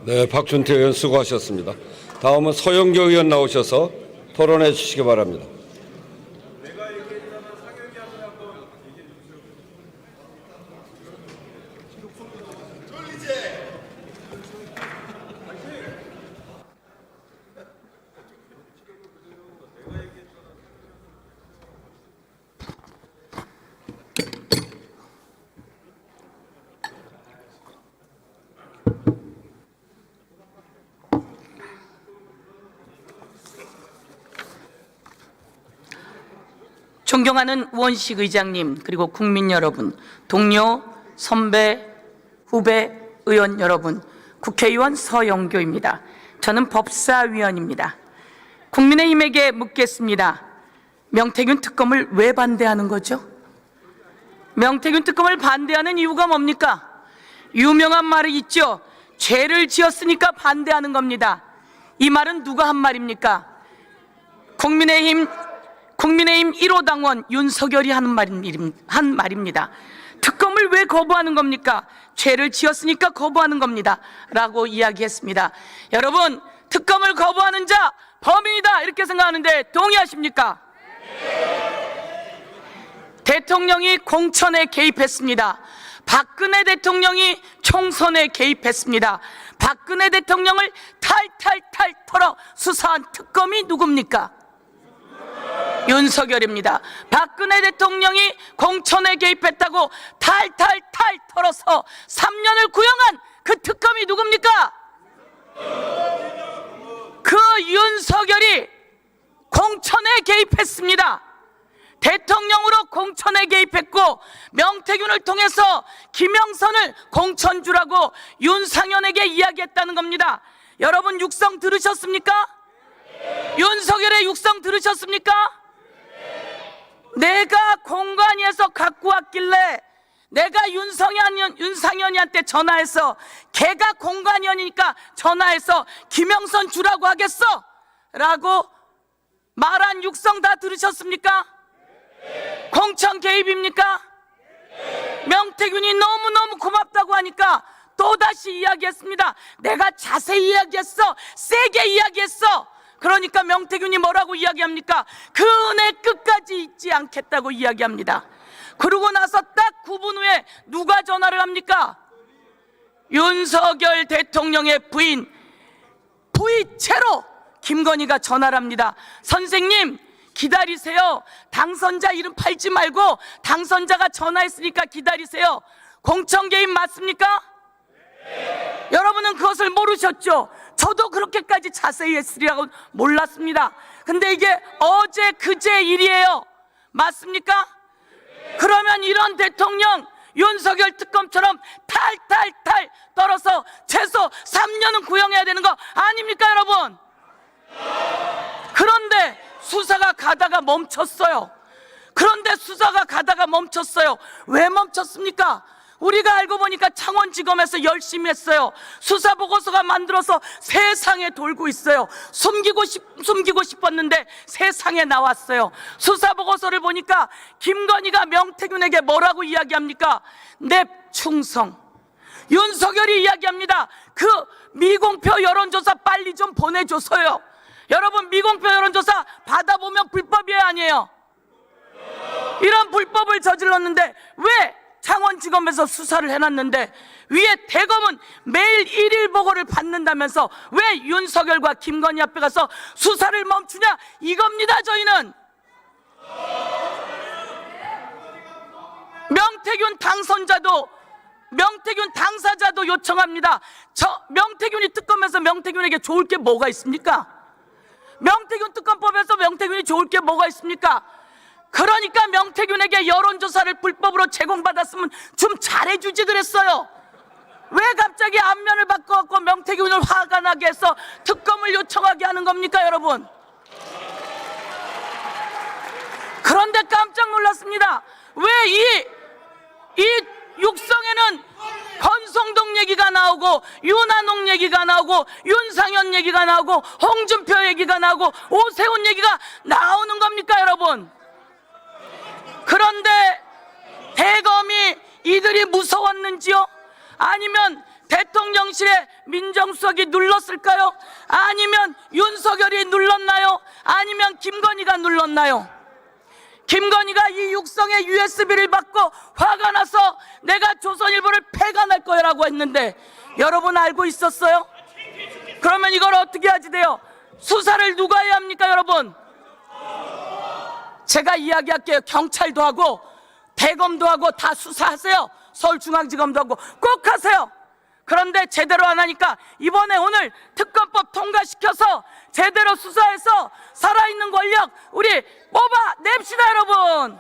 네, 박준태 의원 수고하셨습니다. 다음은 서영교 의원 나오셔서 토론해 주시기 바랍니다. 존경하는 우원식 의장님, 그리고 국민 여러분, 동료, 선배, 후배, 의원 여러분, 국회의원 서영교입니다. 저는 법사위원입니다. 국민의힘에게 묻겠습니다. 명태균 특검을 왜 반대하는 거죠? 명태균 특검을 반대하는 이유가 뭡니까? 유명한 말이 있죠. 죄를 지었으니까 반대하는 겁니다. 이 말은 누가 한 말입니까? 국민의힘 1호 당원 윤석열이 한 말입니다. 특검을 왜 거부하는 겁니까? 죄를 지었으니까 거부하는 겁니다 라고 이야기했습니다. 여러분, 특검을 거부하는 자 범인이다 이렇게 생각하는데 동의하십니까? 대통령이 공천에 개입했습니다. 박근혜 대통령이 총선에 개입했습니다. 박근혜 대통령을 탈탈탈 털어 수사한 특검이 누굽니까? 윤석열입니다. 박근혜 대통령이 공천에 개입했다고 탈탈탈 털어서 3년을 구형한 그 특검이 누굽니까? 그 윤석열이 공천에 개입했습니다. 대통령으로 공천에 개입했고 명태균을 통해서 김영선을 공천주라고 윤상현에게 이야기했다는 겁니다. 여러분, 육성 들으셨습니까? 윤석열의 육성 들으셨습니까? 내가 공관위에서 갖고 왔길래 내가 윤상현이한테 전화해서 걔가 공관위원이니까 전화해서 김영선 주라고 하겠어 라고 말한 육성 다 들으셨습니까? 공천 개입입니까? 명태균이 너무너무 고맙다고 하니까 또다시 이야기했습니다. 내가 자세히 이야기했어, 세게 이야기했어. 그러니까 명태균이 뭐라고 이야기합니까? 그 은혜 끝까지 잊지 않겠다고 이야기합니다. 그러고 나서 딱 9분 후에 누가 전화를 합니까? 윤석열 대통령의 부인 부이체로 김건희가 전화를 합니다. 선생님 기다리세요. 당선자 이름 팔지 말고 당선자가 전화했으니까 기다리세요. 공천 개입 맞습니까? 네. 여러분은 그것을 모르셨죠? 저도 그렇게까지 자세히 했으리라고 몰랐습니다. 근데 이게 어제 그제 일이에요. 맞습니까? 네. 그러면 이런 대통령 윤석열 특검처럼 탈탈탈 떨어서 최소 3년은 구형해야 되는 거 아닙니까 여러분? 그런데 수사가 가다가 멈췄어요. 왜 멈췄습니까? 우리가 알고 보니까 창원지검에서 열심히 했어요. 수사보고서가 만들어서 세상에 돌고 있어요. 숨기고 싶었는데 세상에 나왔어요. 수사보고서를 보니까 김건희가 명태균에게 뭐라고 이야기합니까? nep 충성. 윤석열이 이야기합니다. 그 미공표 여론조사 빨리 좀 보내줘서요. 여러분, 미공표 여론조사 받아보면 불법이에요, 아니에요? 이런 불법을 저질렀는데 왜 창원지검에서 수사를 해놨는데 위에 대검은 매일 1일 보고를 받는다면서 왜 윤석열과 김건희 앞에 가서 수사를 멈추냐 이겁니다. 저희는 명태균 당사자도 요청합니다. 명태균이 특검에서 명태균에게 좋을 게 뭐가 있습니까? 명태균 특검법에서 명태균이 좋을 게 뭐가 있습니까? 그러니까 명태균에게 여론조사를 불법으로 제공받았으면 좀 잘해주지 그랬어요. 왜 갑자기 안면을 바꿔갖고 명태균을 화가 나게 해서 특검을 요청하게 하는 겁니까 여러분? 그런데 깜짝 놀랐습니다. 왜 이 육성에는 권성동 얘기가 나오고 윤한홍 얘기가 나오고 윤상현 얘기가 나오고 홍준표 얘기가 나오고 오세훈 얘기가 나오는 겁니까 여러분? 그런데 대검이 이들이 무서웠는지요? 아니면 대통령실에 민정수석이 눌렀을까요? 아니면 윤석열이 눌렀나요? 아니면 김건희가 눌렀나요? 김건희가 이 육성의 USB를 받고 화가 나서 내가 조선일보를 폐간할 거라고 했는데 여러분 알고 있었어요? 그러면 이걸 어떻게 하지 돼요? 수사를 누가 해야 합니까, 여러분? 제가 이야기할게요. 경찰도 하고 대검도 하고 다 수사하세요. 서울중앙지검도 하고 꼭 하세요. 그런데 제대로 안 하니까 이번에 오늘 특검법 통과시켜서 제대로 수사해서 살아있는 권력 우리 뽑아냅시다, 여러분.